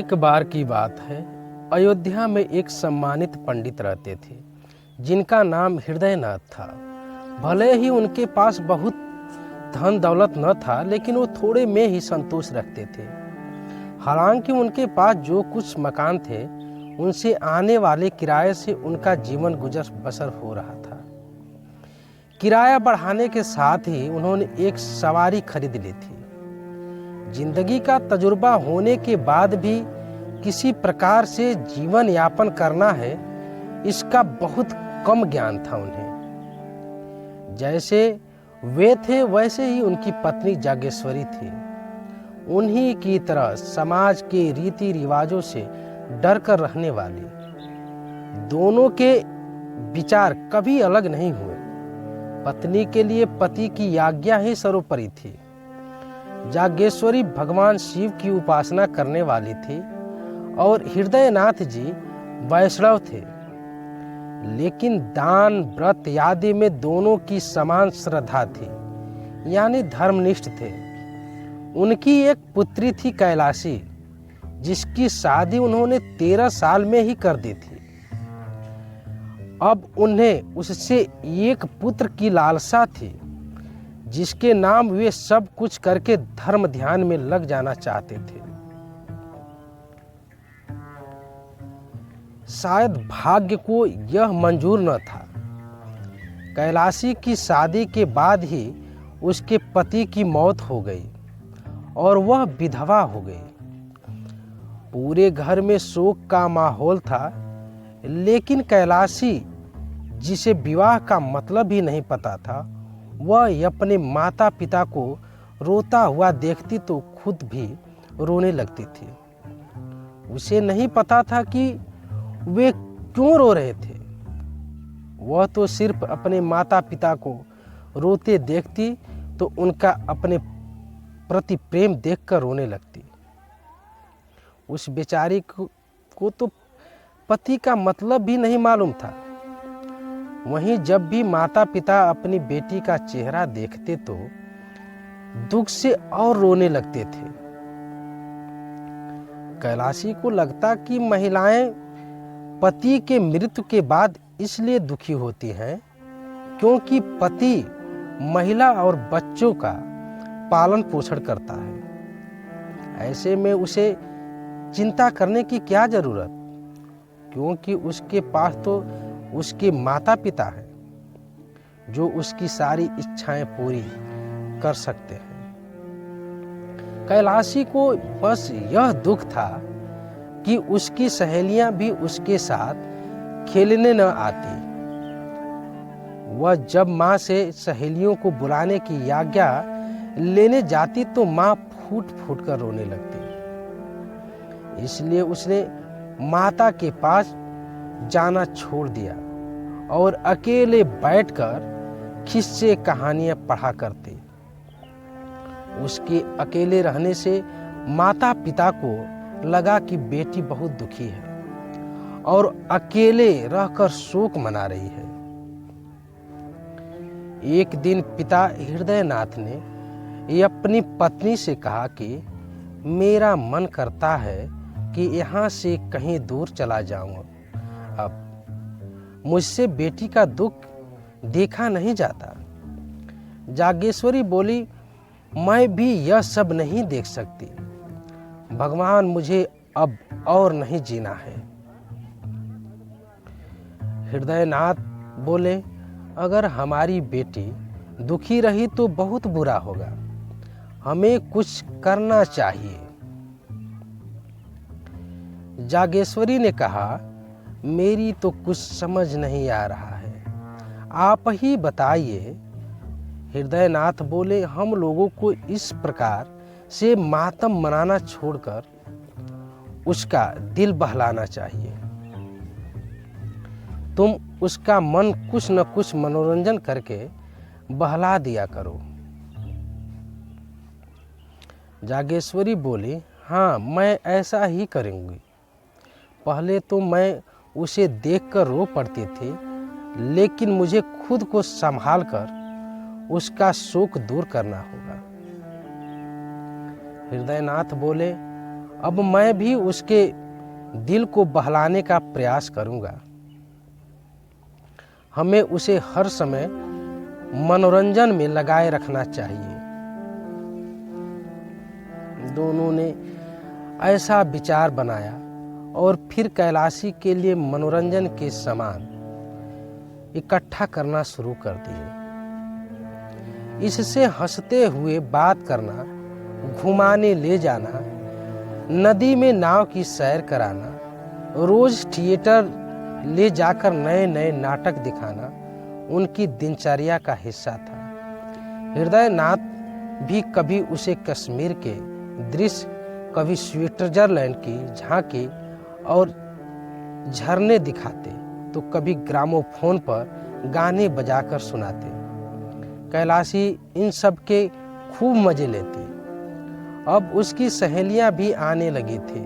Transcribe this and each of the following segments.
एक बार की बात है, अयोध्या में एक सम्मानित पंडित रहते थे जिनका नाम हृदयनाथ था। भले ही उनके पास बहुत धन दौलत न था, लेकिन वो थोड़े में ही संतोष रखते थे। हालांकि उनके पास जो कुछ मकान थे उनसे आने वाले किराए से उनका जीवन गुजर बसर हो रहा था। किराया बढ़ाने के साथ ही उन्होंने एक सवारी खरीद ली थी। जिंदगी का तजुर्बा होने के बाद भी किसी प्रकार से जीवन यापन करना है, इसका बहुत कम ज्ञान था उन्हें। जैसे वे थे वैसे ही उनकी पत्नी जागेश्वरी थी। उन्हीं की तरह समाज के रीति रिवाजों से डर कर रहने वाली। दोनों के विचार कभी अलग नहीं हुए। पत्नी के लिए पति की आज्ञा ही सर्वोपरि थी। जागेश्वरी भगवान शिव की उपासना करने वाली थी और हृदयनाथ जी वैष्णव थे, लेकिन दान व्रत आदि में दोनों की समान श्रद्धा थी, यानी धर्मनिष्ठ थे। उनकी एक पुत्री थी कैलाशी, जिसकी शादी उन्होंने 13 साल में ही कर दी थी। अब उन्हें उससे एक पुत्र की लालसा थी, जिसके नाम वे सब कुछ करके धर्म ध्यान में लग जाना चाहते थे। शायद भाग्य को यह मंजूर न था। कैलाशी की शादी के बाद ही उसके पति की मौत हो गई और वह विधवा हो गई। पूरे घर में शोक का माहौल था, लेकिन कैलाशी, जिसे विवाह का मतलब ही नहीं पता था, वह अपने माता पिता को रोता हुआ देखती तो खुद भी रोने लगती थी। उसे नहीं पता था कि वे क्यों रो रहे थे। वह तो सिर्फ अपने माता पिता को रोते देखती तो उनका अपने प्रति प्रेम देखकर रोने लगती। उस बेचारी को तो पति का मतलब भी नहीं मालूम था। वहीं जब भी माता पिता अपनी बेटी का चेहरा देखते तो दुख से और रोने लगते थे। कैलाशी को लगता कि महिलाएं पति के मृत्यु के बाद इसलिए दुखी होती हैं क्योंकि पति महिला और बच्चों का पालन पोषण करता है। ऐसे में उसे चिंता करने की क्या जरूरत, क्योंकि उसके पास तो उसके माता पिता हैं जो उसकी सारी इच्छाएं पूरी कर सकते हैं। कैलाशी को बस यह दुख था कि उसकी सहेलियां भी उसके साथ खेलने न आती। वह जब माँ से सहेलियों को बुलाने की आज्ञा लेने जाती तो माँ फूट फूट कर रोने लगती। इसलिए उसने माता के पास जाना छोड़ दिया और अकेले बैठकर किस्से कहानियां पढ़ा करते। उसके अकेले रहने से माता पिता को लगा कि बेटी बहुत दुखी है और अकेले रहकर शोक मना रही है। एक दिन पिता हृदयनाथ ने अपनी पत्नी से कहा कि मेरा मन करता है कि यहाँ से कहीं दूर चला जाऊं। अब मुझसे बेटी का दुख देखा नहीं जाता। जागेश्वरी बोली, मैं भी यह सब नहीं देख सकती। भगवान, मुझे अब और नहीं जीना है। हृदयनाथ बोले, अगर हमारी बेटी दुखी रही तो बहुत बुरा होगा। हमें कुछ करना चाहिए। जागेश्वरी ने कहा, मेरी तो कुछ समझ नहीं आ रहा है, आप ही बताइए। हृदयनाथ बोले, हम लोगों को इस प्रकार से मातम मनाना छोड़कर उसका दिल बहलाना चाहिए। तुम उसका मन कुछ न कुछ मनोरंजन करके बहला दिया करो। जागेश्वरी बोली, हाँ, मैं ऐसा ही करूँगी। पहले तो मैं उसे देखकर रो पड़ती थी, लेकिन मुझे खुद को संभाल कर उसका शोक दूर करना होगा। हृदयनाथ बोले, अब मैं भी उसके दिल को बहलाने का प्रयास करूंगा। हमें उसे हर समय मनोरंजन में लगाए रखना चाहिए। दोनों ने ऐसा विचार बनाया और फिर कैलाशी के लिए मनोरंजन के सामान इकट्ठा करना शुरू कर दिए। इससे हंसते हुए बात करना, घुमाने ले जाना, नदी में नाव की सैर कराना, रोज थिएटर ले जाकर नए नए नाटक दिखाना उनकी दिनचर्या का हिस्सा था। हृदयनाथ भी कभी उसे कश्मीर के दृश्य, कभी स्विट्जरलैंड की झांकी और झरने दिखाते, तो कभी ग्रामोफोन पर गाने बजाकर सुनाते। कैलाशी इन सब के खूब मजे लेती। अब उसकी सहेलियां भी आने लगी थी।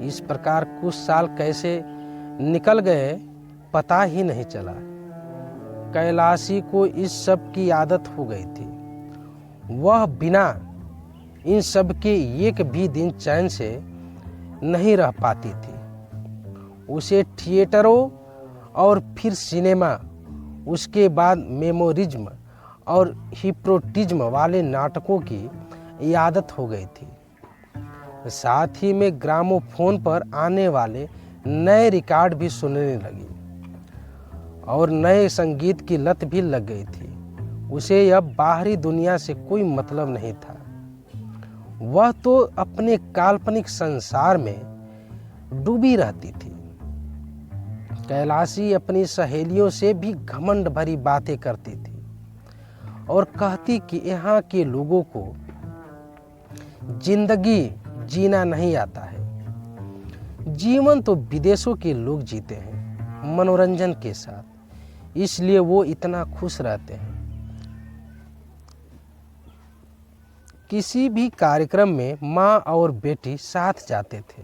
इस प्रकार कुछ साल कैसे निकल गए पता ही नहीं चला। कैलाशी को इस सब की आदत हो गई थी। वह बिना इन सब के एक भी दिन चैन से नहीं रह पाती थी। उसे थिएटरों और फिर सिनेमा, उसके बाद मेमोरिज्म और हिप्नोटिज्म वाले नाटकों की आदत हो गई थी। साथ ही में ग्रामोफोन पर आने वाले नए रिकॉर्ड भी सुनने लगी और नए संगीत की लत भी लग गई थी। उसे अब बाहरी दुनिया से कोई मतलब नहीं था। वह तो अपने काल्पनिक संसार में डूबी रहती थी। कैलाशी अपनी सहेलियों से भी घमंड भरी बातें करती थी और कहती कि यहाँ के लोगों को जिंदगी जीना नहीं आता है। जीवन तो विदेशों के लोग जीते हैं मनोरंजन के साथ, इसलिए वो इतना खुश रहते हैं। किसी भी कार्यक्रम में माँ और बेटी साथ जाते थे।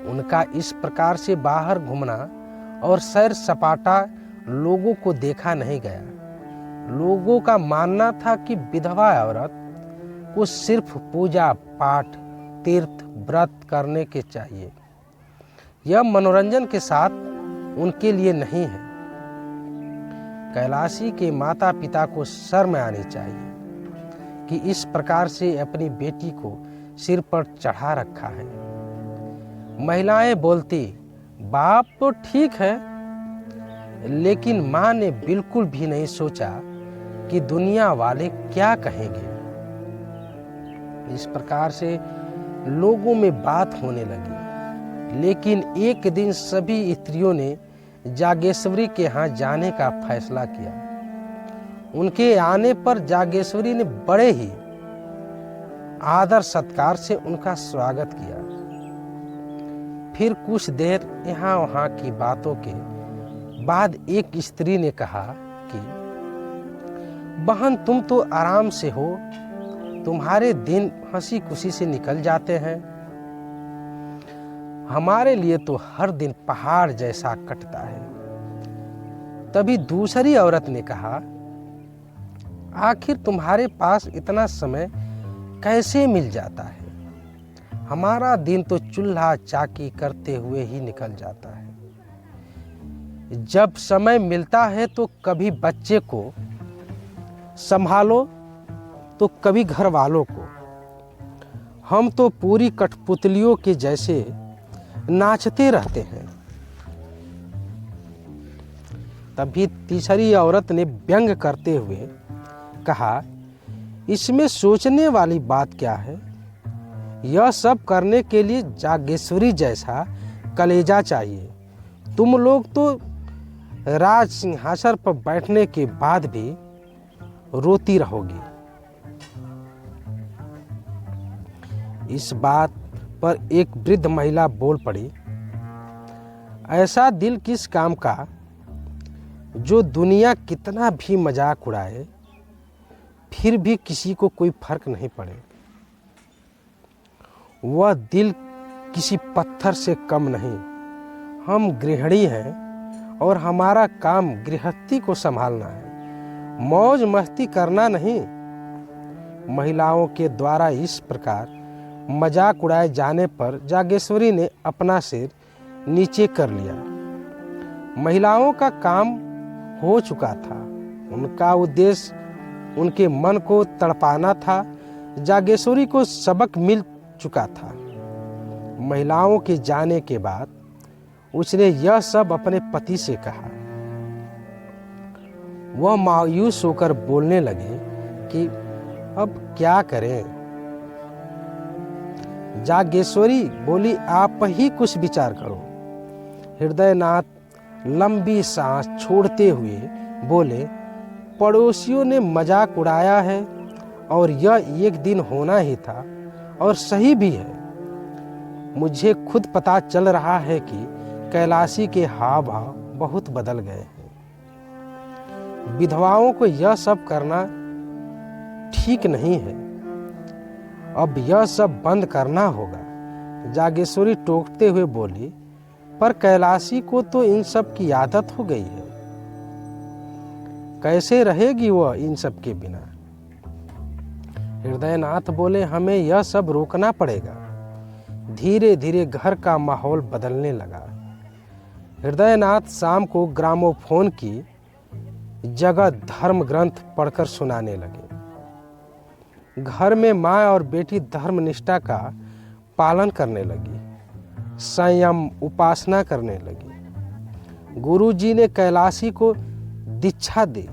उनका इस प्रकार से बाहर घूमना और सैर सपाटा लोगों को देखा नहीं गया। लोगों का मानना था कि विधवा औरत को सिर्फ पूजा पाठ, तीर्थ, व्रत करने के चाहिए। यह मनोरंजन के साथ उनके लिए नहीं है। कैलाशी के माता पिता को शर्म आनी चाहिए कि इस प्रकार से अपनी बेटी को सिर पर चढ़ा रखा है। महिलाएं बोलती, बाप तो ठीक है, लेकिन माँ ने बिल्कुल भी नहीं सोचा कि दुनिया वाले क्या कहेंगे। इस प्रकार से लोगों में बात होने लगी। लेकिन एक दिन सभी स्त्रियों ने जागेश्वरी के यहाँ जाने का फैसला किया। उनके आने पर जागेश्वरी ने बड़े ही आदर सत्कार से उनका स्वागत किया। फिर कुछ देर यहाँ वहाँ की बातों के बाद एक स्त्री ने कहा कि बहन, तुम तो आराम से हो, तुम्हारे दिन हंसी खुशी से निकल जाते हैं। हमारे लिए तो हर दिन पहाड़ जैसा कटता है। तभी दूसरी औरत ने कहा, आखिर तुम्हारे पास इतना समय कैसे मिल जाता है? हमारा दिन तो चूल्हा चाकी करते हुए ही निकल जाता है। जब समय मिलता है तो कभी बच्चे को संभालो तो कभी घर वालों को। हम तो पूरी कठपुतलियों के जैसे नाचते रहते हैं। तभी तीसरी औरत ने व्यंग करते हुए कहा, इसमें सोचने वाली बात क्या है? यह सब करने के लिए जागेश्वरी जैसा कलेजा चाहिए। तुम लोग तो राज सिंहासन पर बैठने के बाद भी रोती रहोगी। इस बात पर एक वृद्ध महिला बोल पड़ी, ऐसा दिल किस काम का जो दुनिया कितना भी मजाक उड़ाए फिर भी किसी को कोई फर्क नहीं पड़े। वह दिल किसी पत्थर से कम नहीं। हम गृहिणी हैं और हमारा काम गृहस्थी को संभालना है, मौज मस्ती करना नहीं। महिलाओं के द्वारा इस प्रकार मजाक उड़ाए जाने पर जागेश्वरी ने अपना सिर नीचे कर लिया। महिलाओं का काम हो चुका था। उनका उद्देश्य उनके मन को तड़पाना था। जागेश्वरी को सबक मिल चुका था। महिलाओं के जाने के बाद उसने यह सब अपने पति से कहा। वह मायूस होकर बोलने लगे कि अब क्या करें। जागेश्वरी बोली, आप ही कुछ विचार करो। हृदयनाथ लंबी सांस छोड़ते हुए बोले, पड़ोसियों ने मजाक उड़ाया है और यह एक दिन होना ही था और सही भी है। मुझे खुद पता चल रहा है कि कैलाशी के हाव भाव बहुत बदल गए हैं। विधवाओं को यह सब करना ठीक नहीं है। अब यह सब बंद करना होगा। जागेश्वरी टोकते हुए बोली, पर कैलाशी को तो इन सब की आदत हो गई है। कैसे रहेगी वह इन सब के बिना। हृदयनाथ बोले, हमें यह सब रोकना पड़ेगा। धीरे धीरे घर का माहौल बदलने लगा। हृदयनाथ शाम को ग्रामोफोन की जगह धर्म ग्रंथ पढ़कर सुनाने लगे। घर में माँ और बेटी धर्मनिष्ठा का पालन करने लगी, संयम उपासना करने लगी। गुरुजी ने कैलाशी को दीक्षा दी।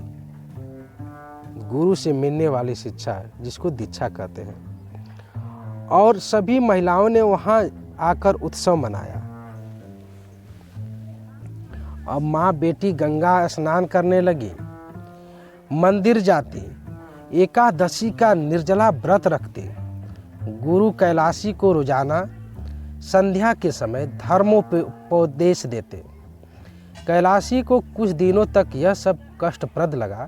गुरु से मिलने वाली शिक्षा है जिसको दीक्षा कहते हैं। और सभी महिलाओं ने वहां आकर उत्सव मनाया। अब माँ बेटी गंगा स्नान करने लगी, मंदिर जाती, एकादशी का निर्जला व्रत रखते। गुरु कैलाशी को रोजाना संध्या के समय धर्मोपदेश देते। कैलाशी को कुछ दिनों तक यह सब कष्टप्रद लगा,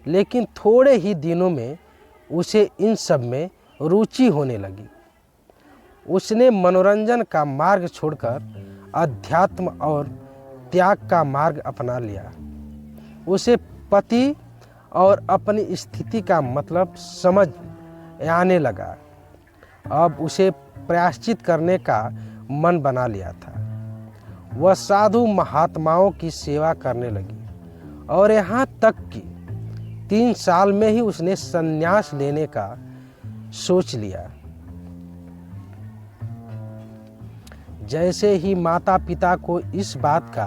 लेकिन थोड़े ही दिनों में उसे इन सब में रुचि होने लगी। उसने मनोरंजन का मार्ग छोड़कर अध्यात्म और त्याग का मार्ग अपना लिया। उसे पति और अपनी स्थिति का मतलब समझ आने लगा। अब उसे प्रायश्चित करने का मन बना लिया था। वह साधु महात्माओं की सेवा करने लगी और यहाँ तक कि 3 साल में ही उसने संन्यास लेने का सोच लिया। जैसे ही माता पिता को इस बात का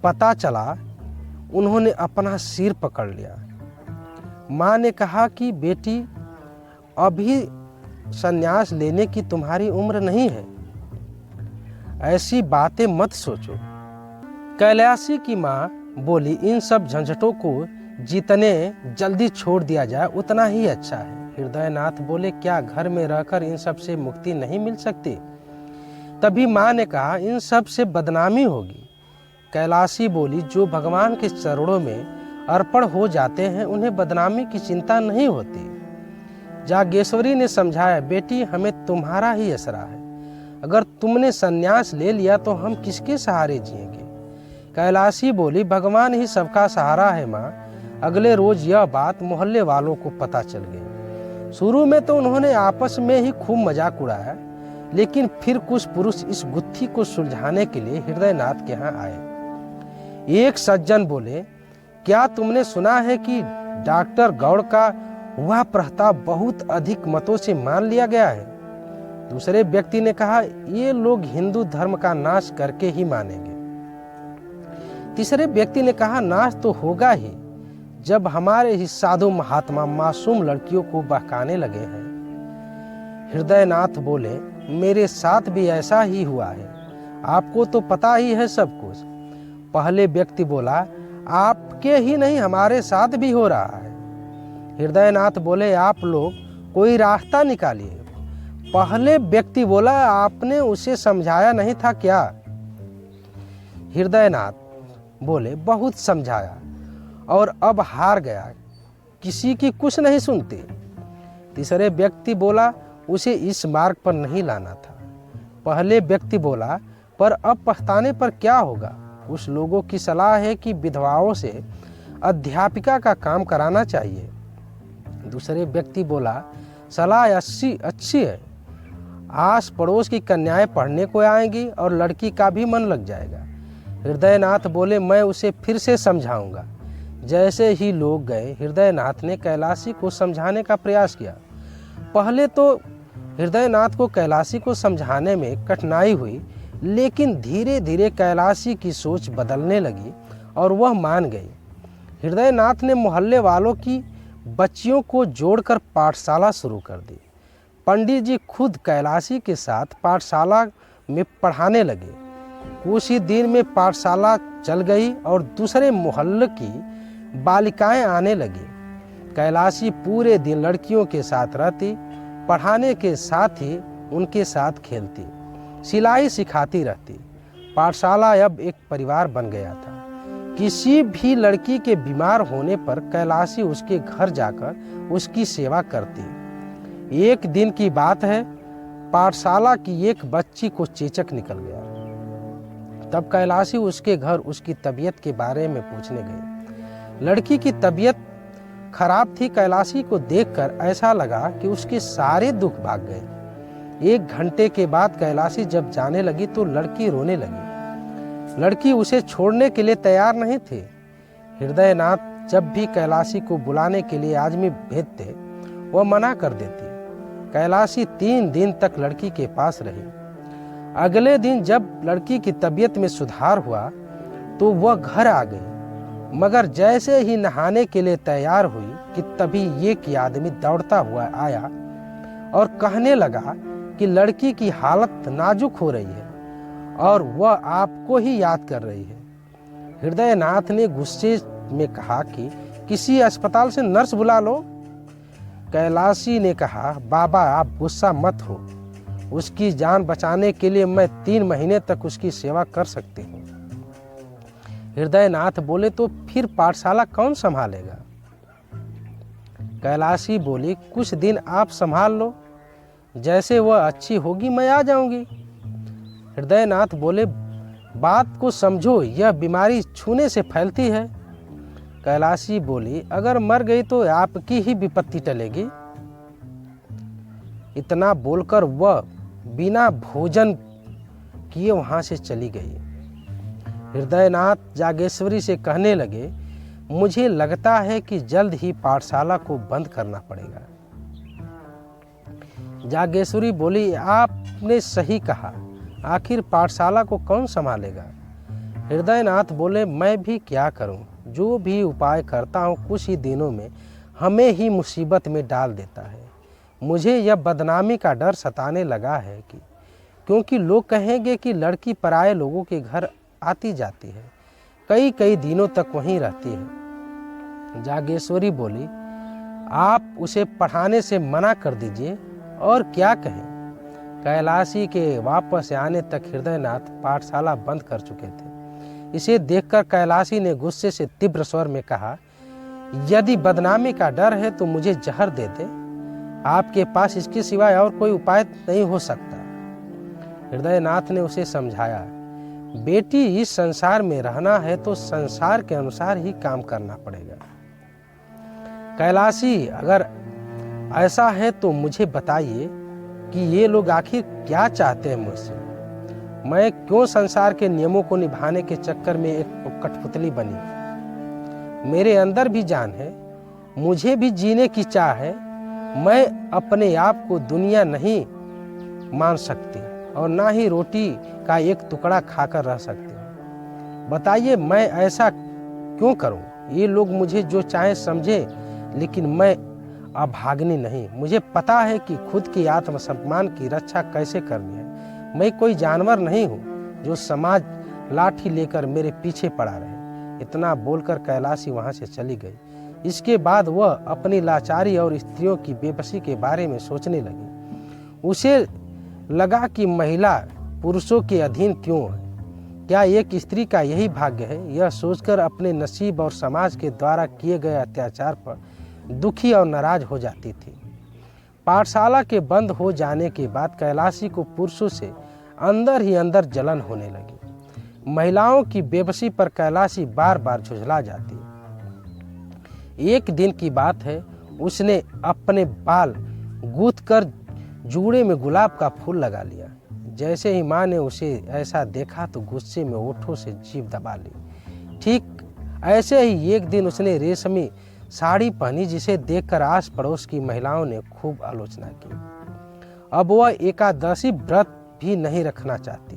पता चला, उन्होंने अपना सिर पकड़ लिया। माँ ने कहा कि बेटी, अभी संन्यास लेने की तुम्हारी उम्र नहीं है, ऐसी बातें मत सोचो। कैलाशी की माँ बोली, इन सब झंझटों को जितने जल्दी छोड़ दिया जाए उतना ही अच्छा है। हृदयनाथ बोले, क्या घर में रहकर इन सब से मुक्ति नहीं मिल सकती? तभी माँ ने कहा, इन सब से बदनामी होगी। कैलाशी बोली, जो भगवान के चरणों में अर्पण हो जाते हैं उन्हें बदनामी की चिंता नहीं होती। जागेश्वरी ने समझाया, बेटी, हमें तुम्हारा ही असरा है। अगर तुमने संन्यास ले लिया तो हम किसके सहारे जिएंगे? कैलाशी बोली, भगवान ही सबका सहारा है माँ। अगले रोज यह बात मोहल्ले वालों को पता चल गई। शुरू में तो उन्होंने आपस में ही खूब मजाक उड़ाया, लेकिन फिर कुछ पुरुष इस गुत्थी को सुलझाने के लिए हृदयनाथ के यहाँ आए। एक सज्जन बोले, क्या तुमने सुना है कि डॉक्टर गौड़ का वह प्रस्ताव बहुत अधिक मतों से मान लिया गया है? दूसरे व्यक्ति ने कहा, ये लोग हिंदू धर्म का नाश करके ही मानेंगे। तीसरे व्यक्ति ने कहा, नाश तो होगा ही जब हमारे ही साधु महात्मा मासूम लड़कियों को बहकाने लगे हैं। हृदयनाथ बोले, मेरे साथ भी ऐसा ही हुआ है, आपको तो पता ही है सब कुछ। पहले व्यक्ति बोला, आपके ही नहीं हमारे साथ भी हो रहा है। हृदयनाथ बोले, आप लोग कोई रास्ता निकालिए। पहले व्यक्ति बोला, आपने उसे समझाया नहीं था क्या? हृदयनाथ बोले, बहुत समझाया और अब हार गया, किसी की कुछ नहीं सुनते। तीसरे व्यक्ति बोला, उसे इस मार्ग पर नहीं लाना था। पहले व्यक्ति बोला, पर अब पछताने पर क्या होगा? उस लोगों की सलाह है कि विधवाओं से अध्यापिका का काम कराना चाहिए। दूसरे व्यक्ति बोला, सलाह अच्छी है। आस पड़ोस की कन्याएं पढ़ने को आएंगी और लड़की का भी मन लग जाएगा। हृदयनाथ बोले, मैं उसे फिर से समझाऊंगा। जैसे ही लोग गए, हृदयनाथ ने कैलाशी को समझाने का प्रयास किया। पहले तो हृदयनाथ को कैलाशी को समझाने में कठिनाई हुई, लेकिन धीरे धीरे कैलाशी की सोच बदलने लगी और वह मान गई। हृदयनाथ ने मोहल्ले वालों की बच्चियों को जोड़कर पाठशाला शुरू कर दी। पंडित जी खुद कैलाशी के साथ पाठशाला में पढ़ाने लगे। कुछ ही दिन में पाठशाला चल गई और दूसरे मोहल्ले की बालिकाएं आने लगी। कैलाशी पूरे दिन लड़कियों के साथ रहती, पढ़ाने के साथ ही उनके साथ खेलती, सिलाई सिखाती रहती। पाठशाला अब एक परिवार बन गया था। किसी भी लड़की के बीमार होने पर कैलाशी उसके घर जाकर उसकी सेवा करती। एक दिन की बात है, पाठशाला की एक बच्ची को चेचक निकल गया। तब कैलाशी उसके घर उसकी तबीयत के बारे में पूछने गए। लड़की की तबीयत खराब थी। कैलाशी को देखकर ऐसा लगा कि उसके सारे दुख भाग गए। 1 घंटे के बाद कैलाशी जब जाने लगी तो लड़की रोने लगी। लड़की उसे छोड़ने के लिए तैयार नहीं थी। हृदयनाथ जब भी कैलाशी को बुलाने के लिए आदमी भेजते, वह मना कर देती। कैलाशी 3 दिन तक लड़की के पास रही। अगले दिन जब लड़की की तबीयत में सुधार हुआ तो वह घर आ गई, मगर जैसे ही नहाने के लिए तैयार हुई कि तभी एक आदमी दौड़ता हुआ आया और कहने लगा कि लड़की की हालत नाजुक हो रही है और वह आपको ही याद कर रही है। हृदयनाथ ने गुस्से में कहा कि किसी अस्पताल से नर्स बुला लो। कैलाशी ने कहा, बाबा आप गुस्सा मत हो, उसकी जान बचाने के लिए मैं 3 महीने तक उसकी सेवा कर सकती हूँ। हृदयनाथ बोले, तो फिर पाठशाला कौन संभालेगा? कैलाशी बोली, कुछ दिन आप संभाल लो, जैसे वह अच्छी होगी मैं आ जाऊंगी। हृदयनाथ बोले, बात को समझो, यह बीमारी छूने से फैलती है। कैलाशी बोली, अगर मर गई तो आपकी ही विपत्ति टलेगी। इतना बोलकर वह बिना भोजन किए वहां से चली गई। हृदयनाथ जागेश्वरी से कहने लगे, मुझे लगता है कि जल्द ही पाठशाला को बंद करना पड़ेगा। जागेश्वरी बोली, आपने सही कहा, आखिर पाठशाला को कौन संभालेगा? हृदयनाथ बोले, मैं भी क्या करूं, जो भी उपाय करता हूं कुछ ही दिनों में हमें ही मुसीबत में डाल देता है। मुझे यह बदनामी का डर सताने लगा है कि क्योंकि लोग कहेंगे कि लड़की पराये लोगों के घर आती जाती है, कई दिनों तक वहीं रहती है। जागेश्वरी बोली, आप उसे पढ़ाने से मना कर दीजिए, और क्या कहें। कैलाशी के वापस आने तक हृदयनाथ पाठशाला बंद कर चुके थे। इसे देखकर कैलाशी ने गुस्से से तीव्र स्वर में कहा, यदि बदनामी का डर है तो मुझे जहर दे दे, आपके पास इसके सिवाय और कोई उपाय नहीं हो सकता। हृदयनाथ ने उसे समझाया, बेटी इस संसार में रहना है तो संसार के अनुसार ही काम करना पड़ेगा। कैलाशी, अगर ऐसा है तो मुझे बताइए कि ये लोग आखिर क्या चाहते हैं मुझसे। मैं क्यों संसार के नियमों को निभाने के चक्कर में एक कठपुतली बनी? मेरे अंदर भी जान है, मुझे भी जीने की चाह है। मैं अपने आप को दुनिया नहीं मान सकती और ना ही रोटी का एक टुकड़ा खाकर रह सकती। बताइए मैं ऐसा क्यों करूं? ये लोग मुझे जो चाहे समझे, लेकिन मैं अभाग्नि नहीं। मुझे पता है कि खुद की आत्मसम्मान की रक्षा कैसे करनी है। मैं कोई जानवर नहीं हूँ जो समाज लाठी लेकर मेरे पीछे पड़ा रहे। इतना बोलकर कैलाशी वहाँ से चली गई। इसके बाद वह अपनी लाचारी और स्त्रियों की बेबसी के बारे में सोचने लगी। उसे लगा कि महिला पुरुषों के अधीन क्यों है? क्या एक स्त्री का यही भाग्य है? यह सोचकर अपने नसीब और समाज के द्वारा किए गए अत्याचार पर दुखी और नाराज हो जाती थी। पाठशाला के बंद हो जाने के बाद कैलाशी को पुरुषों से अंदर ही अंदर जलन होने लगी। महिलाओं की बेबसी पर कैलाशी बार बार झुंझला जाती। एक दिन की बात है, उसने अपने बाल गूंथ कर जूड़े में गुलाब का फूल लगा लिया। जैसे ही माँ ने उसे ऐसा देखा तो गुस्से में होठों से जीभ दबा ली। ठीक ऐसे ही एक दिन उसने रेशमी साड़ी पहनी, जिसे देखकर आस पड़ोस की महिलाओं ने खूब आलोचना की। अब वह एकादशी व्रत भी नहीं रखना चाहती।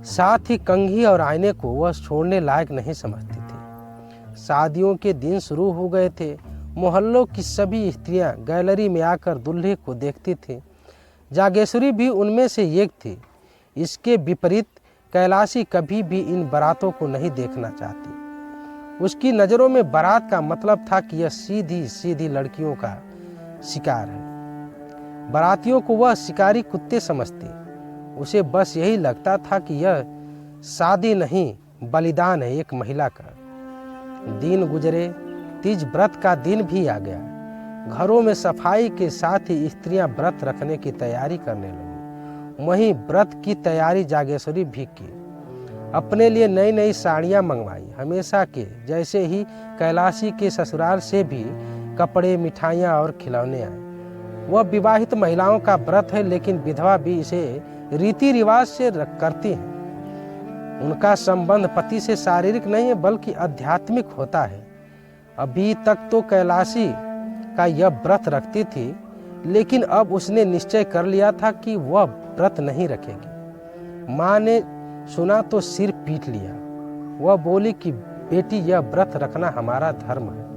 साथ ही कंघी और आईने को वह छोड़ने लायक नहीं समझती थी। शादियों के दिन शुरू हो गए थे। मोहल्लों की सभी स्त्रियां गैलरी में आकर दूल्हे को देखती थीं। जागेश्वरी भी उनमें से एक थी। इसके विपरीत कैलाशी कभी भी इन बारातों को नहीं देखना चाहती। उसकी नज़रों में बारात का मतलब था कि यह सीधी सीधी लड़कियों का शिकार है। बारातियों को वह शिकारी कुत्ते समझती। उसे बस यही लगता था कि यह शादी नहीं बलिदान है एक महिला का। दिन गुजरे, तीज व्रत का दिन भी आ गया। घरों में सफाई के साथ ही स्त्रियां व्रत रखने की तैयारी करने लगी। वहीं व्रत की तैयारी जागेश्वरी भी की। अपने लिए नई नई साड़ियां मंगवाई। हमेशा के जैसे ही कैलाशी के ससुराल से भी कपड़े, मिठाइयां और खिलौने आए। वह विवाहित महिलाओं का व्रत है, लेकिन विधवा भी इसे रीति रिवाज से करती हैं। उनका संबंध पति से शारीरिक नहीं है बल्कि आध्यात्मिक होता है। अभी तक तो कैलाशी का यह व्रत रखती थी, लेकिन अब उसने निश्चय कर लिया था कि वह व्रत नहीं रखेगी। माँ ने सुना तो सिर पीट लिया। वह बोली कि बेटी, यह व्रत रखना हमारा धर्म है।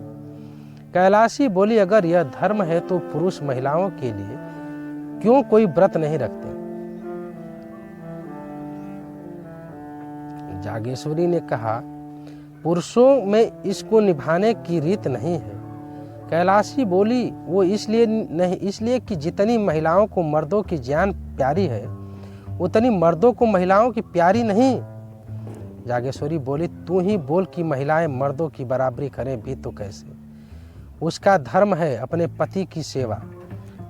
कैलाशी बोली, अगर यह धर्म है तो पुरुष महिलाओं के लिए क्यों कोई व्रत नहीं रखते? जागेश्वरी ने कहा, पुरुषों में इसको निभाने की रीत नहीं है। कैलाशी बोली, वो इसलिए नहीं, इसलिए कि जितनी महिलाओं को मर्दों की जान प्यारी है उतनी मर्दों को महिलाओं की प्यारी नहीं। जागेश्वरी बोली, तू ही बोल कि महिलाएं मर्दों की बराबरी करें भी तो कैसे? उसका धर्म है अपने पति की सेवा।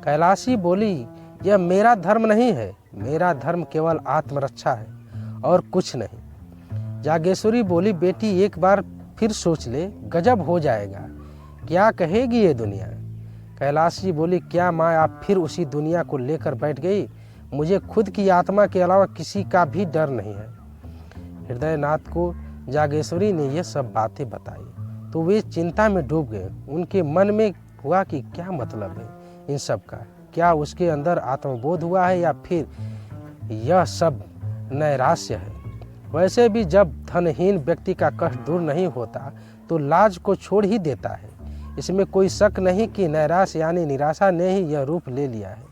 कैलाशी बोली, यह मेरा धर्म नहीं है। मेरा धर्म केवल आत्मरक्षा है और कुछ नहीं। जागेश्वरी बोली, बेटी एक बार फिर सोच ले, गजब हो जाएगा। क्या कहेगी ये दुनिया? कैलाशी बोली, क्या माँ आप फिर उसी दुनिया को लेकर बैठ गई? मुझे खुद की आत्मा के अलावा किसी का भी डर नहीं है। हृदयनाथ को जागेश्वरी ने ये सब बातें बताई तो वे चिंता में डूब गए। उनके मन में हुआ कि क्या मतलब है इन सब का? क्या उसके अंदर आत्मबोध हुआ है या फिर यह सब नैराश्य है? वैसे भी जब धनहीन व्यक्ति का कष्ट दूर नहीं होता तो लाज को छोड़ ही देता है। इसमें कोई शक नहीं कि नैराश्य यानी निराशा ने ही यह रूप ले लिया है।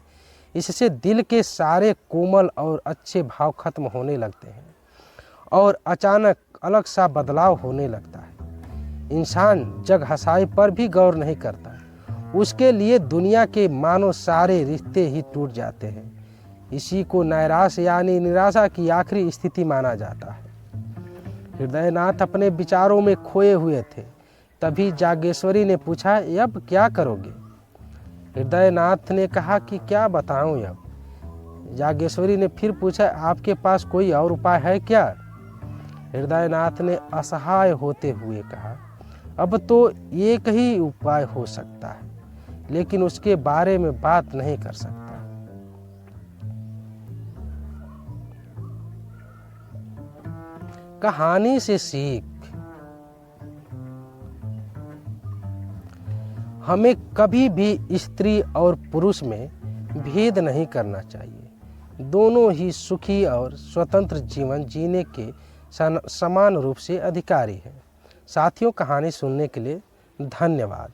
इससे दिल के सारे कोमल और अच्छे भाव खत्म होने लगते हैं और अचानक अलग सा बदलाव होने लगता है। इंसान जग हंसाई पर भी गौर नहीं करता। उसके लिए दुनिया के मानो सारे रिश्ते ही टूट जाते हैं। इसी को नैराश्य यानी निराशा की आखिरी स्थिति माना जाता है। हृदयनाथ अपने विचारों में खोए हुए थे। तभी जागेश्वरी ने पूछा, अब क्या करोगे? हृदयनाथ ने कहा कि क्या बताऊं अब। जागेश्वरी ने फिर पूछा, आपके पास कोई और उपाय है क्या? हृदयनाथ ने असहाय होते हुए कहा, अब तो एक ही उपाय हो सकता है, लेकिन उसके बारे में बात नहीं कर सकता। कहानी से सीख, हमें कभी भी स्त्री और पुरुष में भेद नहीं करना चाहिए। दोनों ही सुखी और स्वतंत्र जीवन जीने के समान रूप से अधिकारी हैं। साथियों, कहानी सुनने के लिए धन्यवाद।